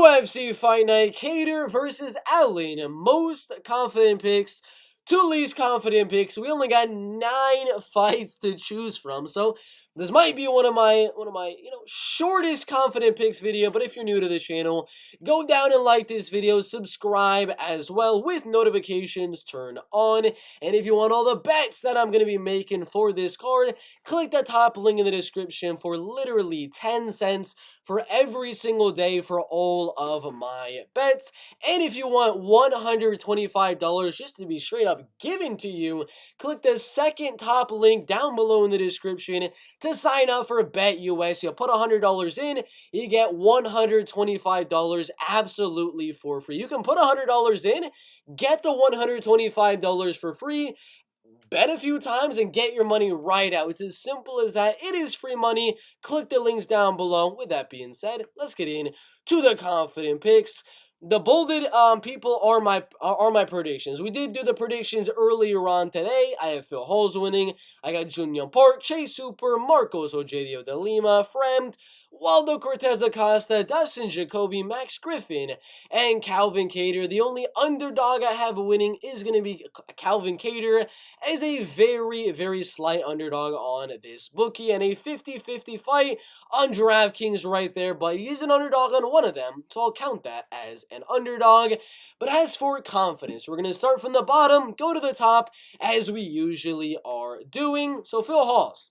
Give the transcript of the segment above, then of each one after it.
UFC Fight Night, Kattar versus Allen. Most confident picks to least confident picks. We only got 9 fights to choose from, so this might be one of my shortest confident picks video. But if you're new to the channel, go down and like this video, subscribe as well with notifications turned on. And if you want all the bets that I'm going to be making for this card, click the top link in the description for literally 10 cents for every single day for all of my bets. And if you want $125 just to be straight up given to you, click the second top link down below in the description to sign up for BetUS. You put $100 in, you get $125 absolutely for free. You can put $100 in, get the $125 for free, bet a few times and get your money right out. It's as simple as that. It is free money. Click the links down below. With that being said, let's get in to the confident picks. The bolded people are my predictions. We did do the predictions earlier on today. I have Phil Hall's winning. I got Junior Park, Chase Super, Marcos Ojedio de Lima, Fremd, Waldo Cortez Acosta, Dustin Jacoby, Max Griffin, and Calvin Kattar. The only underdog I have winning is going to be Calvin Kattar as a very, very slight underdog on this bookie, and a 50-50 fight on DraftKings right there, but he's an underdog on one of them, so I'll count that as an underdog. But as for confidence, we're going to start from the bottom, go to the top, as we usually are doing. So Phil Hall's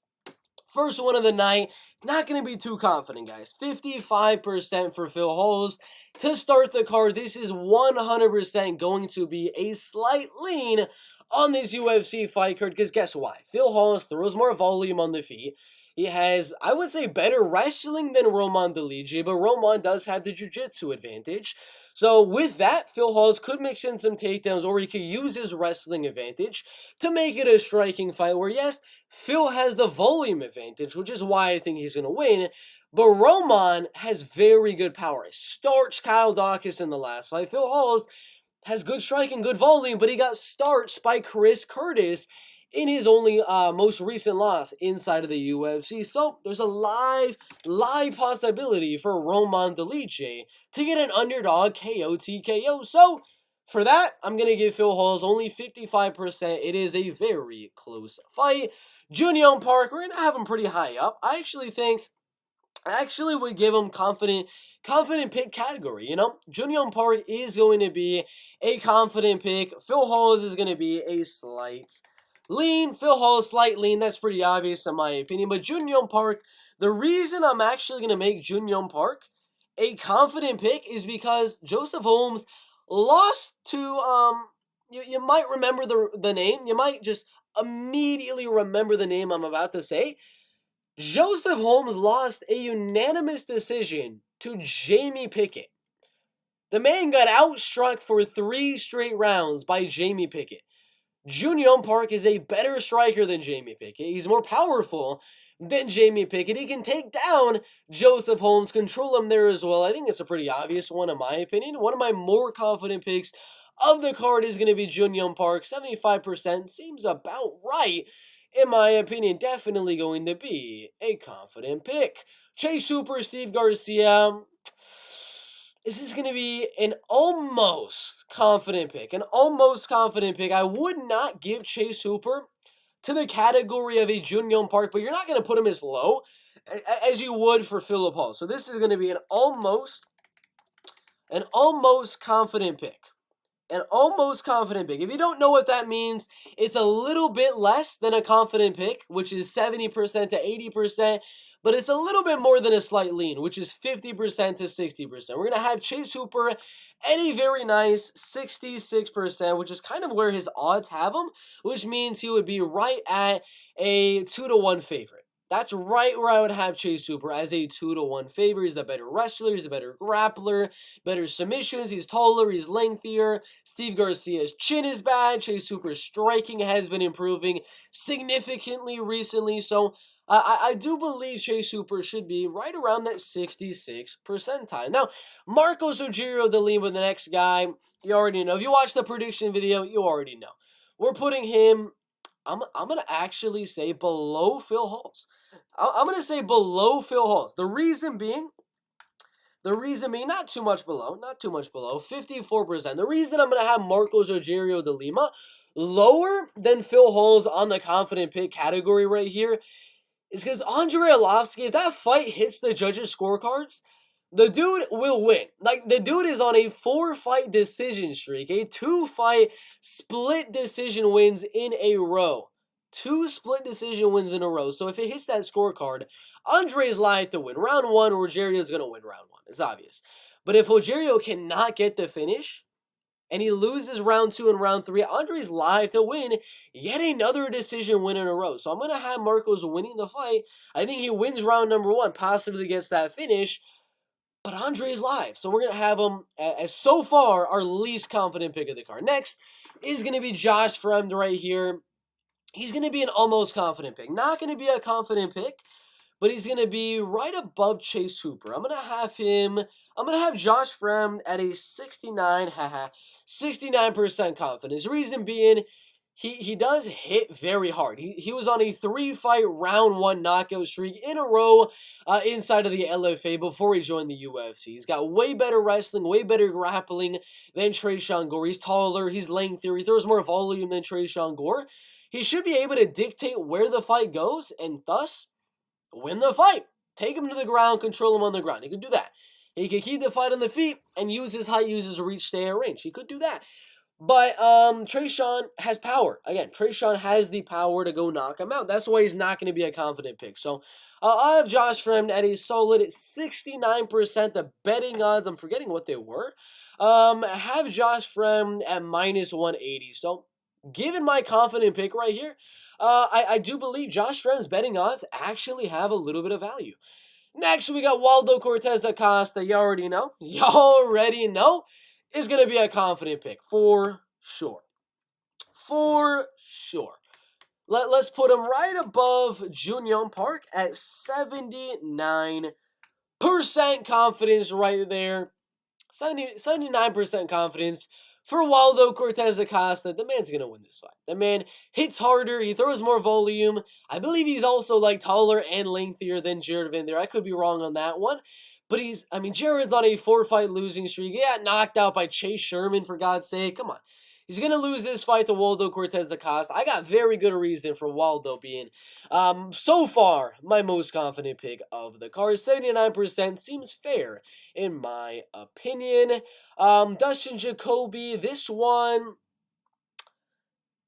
first one of the night, not going to be too confident, guys. 55% for Phil Hall's to start the card. This is 100% going to be a slight lean on this UFC fight card, because guess why? Phil Hall's throws more volume on the feet. He has, I would say, better wrestling than Roman Dolidze, but Roman does have the jiu-jitsu advantage. So with that, Phil Hall's could mix in some takedowns, or he could use his wrestling advantage to make it a striking fight where, yes, Phil has the volume advantage, which is why I think he's going to win. But Roman has very good power. Starched Kyle Dawkins in the last fight. Phil Hall's has good striking, good volume, but he got starched by Chris Curtis in his only most recent loss inside of the UFC. So there's a live possibility for Roman Dolidze to get an underdog KO TKO. So for that, I'm going to give Phil Hall's only 55%. It is a very close fight. Junior Park, we're going to have him pretty high up. I actually would give him confident pick category, you know? Junior Park is going to be a confident pick. Phil Hall's is going to be a slight lean. Phil Hall's slight lean, that's pretty obvious in my opinion. But Junior Park, the reason I'm actually going to make Junior Park a confident pick is because Joseph Holmes lost to, you might remember the name. You might just immediately remember the name I'm about to say. Joseph Holmes lost a unanimous decision to Jamie Pickett. The man got outstruck for 3 straight rounds by Jamie Pickett. Junior Park is a better striker than Jamie Pickett. He's more powerful than Jamie Pickett. He can take down Joseph Holmes, control him there as well. I think it's a pretty obvious one in my opinion. One of my more confident picks of the card is going to be Junior Park. 75% seems about right. In my opinion, definitely going to be a confident pick. Chase Super, Steve Garcia. This is going to be an almost confident pick. An almost confident pick. I would not give Chase Hooper to the category of a Junior Park, but you're not going to put him as low as you would for Philip Hall. So this is going to be an almost confident pick. An almost confident pick. If you don't know what that means, it's a little bit less than a confident pick, which is 70% to 80%. But it's a little bit more than a slight lean, which is 50% to 60%. We're going to have Chase Hooper at a very nice 66%, which is kind of where his odds have him, which means he would be right at a 2-to-1 favorite. That's right where I would have Chase Hooper as a 2-to-1 favorite. He's a better wrestler, he's a better grappler, better submissions, he's taller, he's lengthier. Steve Garcia's chin is bad. Chase Hooper's striking has been improving significantly recently, so I do believe Chase Hooper should be right around that 66th percentile. Now, Marcos Ojedio de Lima, the next guy, you already know. If you watched the prediction video, you already know. We're putting him, I'm going to actually say below Phil Hall's. I'm going to say below Phil Hall's. The reason being, The reason being, not too much below, 54%. The reason I'm going to have Marcos Rogerio de Lima lower than Phil Hall's on the confident pick category right here is because Andre Arlovski, if that fight hits the judges' scorecards, the dude will win. Like, the dude is on a 4-fight decision streak, a 2-fight split decision wins in a row. 2 split decision wins in a row. So if it hits that scorecard, Andre's live to win. Round 1, Rogerio's going to win round 1. It's obvious. But if Rogerio cannot get the finish, and he loses round 2 and round 3, Andre's live to win yet another decision win in a row. So I'm going to have Marcos winning the fight. I think he wins round number 1, possibly gets that finish, but Andre's live. So we're going to have him as so far our least confident pick of the card. Next is going to be Josh Fremd right here. He's going to be an almost confident pick. Not going to be a confident pick, but he's going to be right above Chase Hooper. I'm going to have Josh Fremd at a 69% confidence. Reason being, he does hit very hard. He was on a 3-fight round 1 knockout streak in a row inside of the LFA before he joined the UFC. He's got way better wrestling, way better grappling than Tresean Gore. He's taller, he's lengthier, he throws more volume than Tresean Gore. He should be able to dictate where the fight goes and thus win the fight. Take him to the ground, control him on the ground. He could do that. He could keep the fight on the feet and use his height, use his reach, stay at range. He could do that. But Tresean has power. Again, Tresean has the power to go knock him out. That's why he's not going to be a confident pick. So I have Josh Fremd at a solid 69%. The betting odds, I'm forgetting what they were. Have Josh Fremd at minus 180. So given my confident pick right here, I do believe Josh Fremd's betting odds actually have a little bit of value. Next, we got Waldo Cortez Acosta. You already know. Is going to be a confident pick for sure. Let's put him right above Junion Park at 79% confidence right there. 79% confidence for Waldo Cortez Acosta. The man's going to win this fight. The man hits harder. He throws more volume. I believe he's also taller and lengthier than Jared Van Der. I could be wrong on that one. But Jared's on a 4-fight losing streak. He got knocked out by Chase Sherman, for God's sake. Come on. He's going to lose this fight to Waldo Cortez Acosta. I got very good reason for Waldo being, so far, my most confident pick of the card. 79% seems fair, in my opinion. Dustin Jacoby, this one,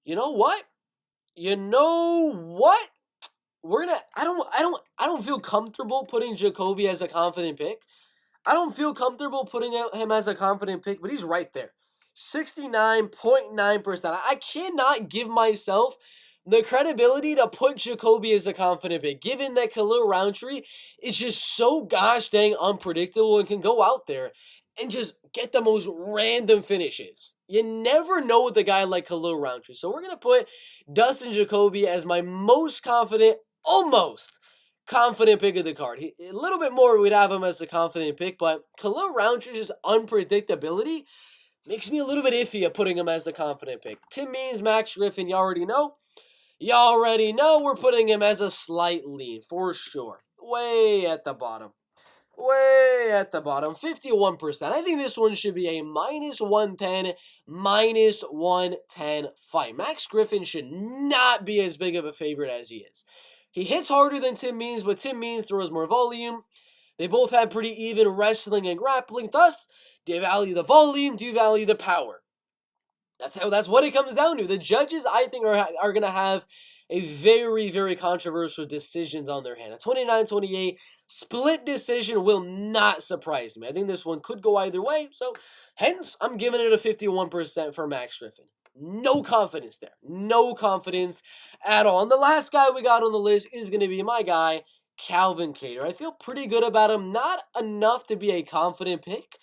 you know what? I don't feel comfortable putting Jacoby as a confident pick. I don't feel comfortable putting him as a confident pick, but he's right there. 69.9%. I cannot give myself the credibility to put Jacoby as a confident pick, given that Khalil Roundtree is just so gosh dang unpredictable and can go out there and just get the most random finishes. You never know with a guy like Khalil Roundtree. So we're going to put Dustin Jacoby as my most confident, almost confident pick of the card. A little bit more, we'd have him as a confident pick, but Khalil Roundtree's unpredictability makes me a little bit iffy of putting him as a confident pick. Tim Means, Max Griffin, you already know. We're putting him as a slight lean, for sure. Way at the bottom. 51%. I think this one should be a minus 110 fight. Max Griffin should not be as big of a favorite as he is. He hits harder than Tim Means, but Tim Means throws more volume. They both have pretty even wrestling and grappling. Thus, do you value the volume? Do you value the power? That's what it comes down to. The judges, I think, are going to have a very, very controversial decisions on their hand. A 29-28 split decision will not surprise me. I think this one could go either way. So, hence, I'm giving it a 51% for Max Griffin. No confidence there. No confidence at all. And the last guy we got on the list is going to be my guy, Calvin Kattar. I feel pretty good about him. Not enough to be a confident pick.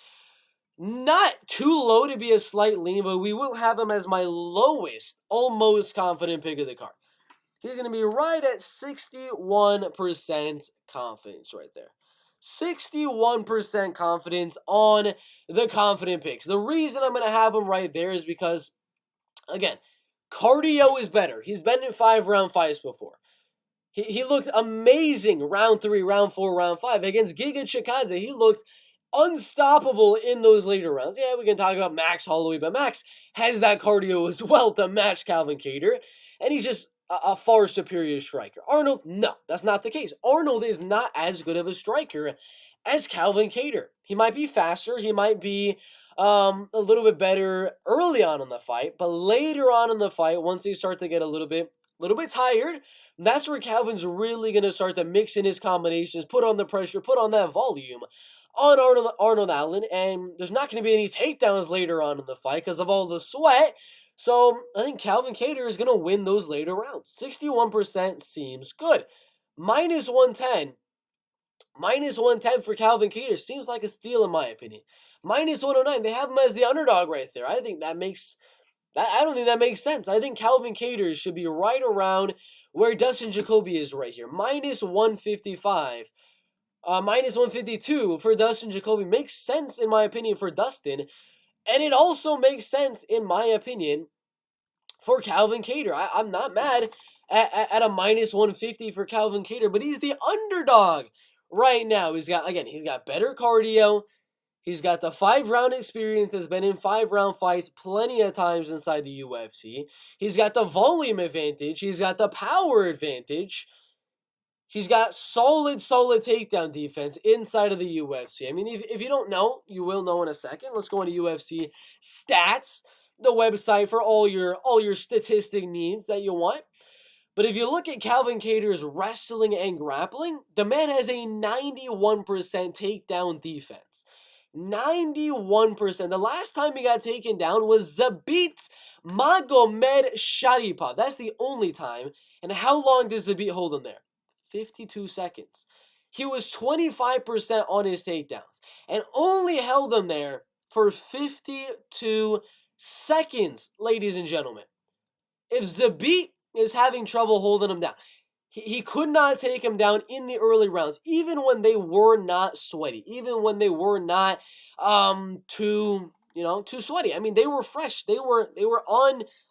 Not too low to be a slight lean, but we will have him as my lowest, almost confident pick of the card. He's going to be right at 61% confidence right there. 61% confidence on the confident picks. The reason I'm going to have him right there is because, again, cardio is better. He's been in 5-round fights before. He looked amazing round 3, round 4, round 5. Against Giga Chikadze, he looked unstoppable in those later rounds. Yeah, we can talk about Max Holloway, but Max has that cardio as well to match Calvin Kattar, and he's just a far superior striker. Arnold, no, that's not the case. Arnold is not as good of a striker as Calvin Kattar. He might be faster, he might be a little bit better early on in the fight, but later on in the fight, once they start to get a little bit tired, that's where Calvin's really going to start to mix in his combinations, put on the pressure, put on that volume on Arnold Allen, and there's not going to be any takedowns later on in the fight because of all the sweat. So I think Calvin Kattar is going to win those later rounds. 61% seems good. Minus 110. Minus 110 for Calvin Kattar seems like a steal in my opinion. Minus 109. They have him as the underdog right there. I think that makes... I don't think that makes sense. I think Calvin Kattar should be right around where Dustin Jacoby is right here. Minus 155. Minus 152 for Dustin Jacoby makes sense in my opinion for Dustin. And it also makes sense in my opinion for Calvin Kattar. I'm not mad at a minus 150 for Calvin Kattar, but he's the underdog right now. He's got better cardio. He's got the 5-round experience, has been in 5-round fights plenty of times inside the UFC. He's got the volume advantage. He's got the power advantage. He's got solid takedown defense inside of the UFC. I mean, if you don't know, you will know in a second. Let's go into UFC stats, the website for all your statistic needs that you want. But if you look at Calvin Kattar's wrestling and grappling, the man has a 91% takedown defense. 91%. The last time he got taken down was Zabit Magomed Sharipov. That's the only time. And how long did Zabit hold him there? 52 seconds. He was 25% on his takedowns and only held him there for 52 seconds, ladies and gentlemen. If Zabit is having trouble holding him down, he could not take him down in the early rounds, even when they were not sweaty, even when they were not too sweaty. I mean, they were fresh. They were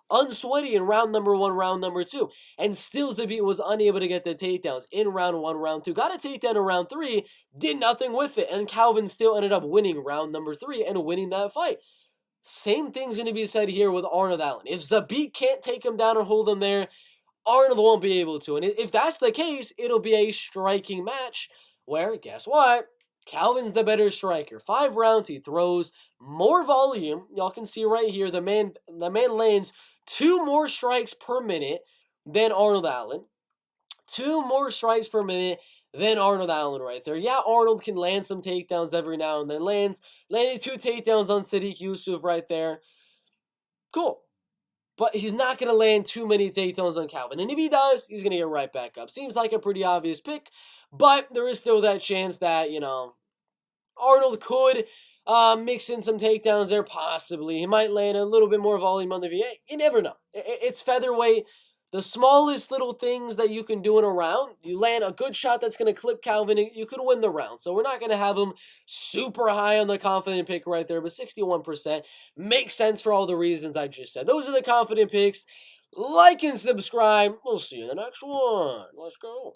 unsweaty in round number 1, round number 2, and still Zabit was unable to get the takedowns in round 1, round 2. Got a takedown in round 3, did nothing with it, and Calvin still ended up winning round number 3 and winning that fight. Same thing's going to be said here with Arnold Allen. If Zabit can't take him down and hold him there, Arnold won't be able to. And if that's the case, it'll be a striking match where, guess what? Calvin's the better striker. 5 rounds, he throws more volume. Y'all can see right here, the man lands 2 more strikes per minute than Arnold Allen. 2 more strikes per minute than Arnold Allen right there. Yeah, Arnold can land some takedowns every now and then. Landed 2 takedowns on Sadiq Yusuf right there. Cool. But he's not going to land too many takedowns on Calvin. And if he does, he's going to get right back up. Seems like a pretty obvious pick. But there is still that chance that, Arnold could mix in some takedowns there, possibly. He might land a little bit more volume on the V8. You never know. It's featherweight. The smallest little things that you can do in a round, you land a good shot that's going to clip Calvin, you could win the round. So we're not going to have him super high on the confident pick right there, but 61% makes sense for all the reasons I just said. Those are the confident picks. Like and subscribe. We'll see you in the next one. Let's go.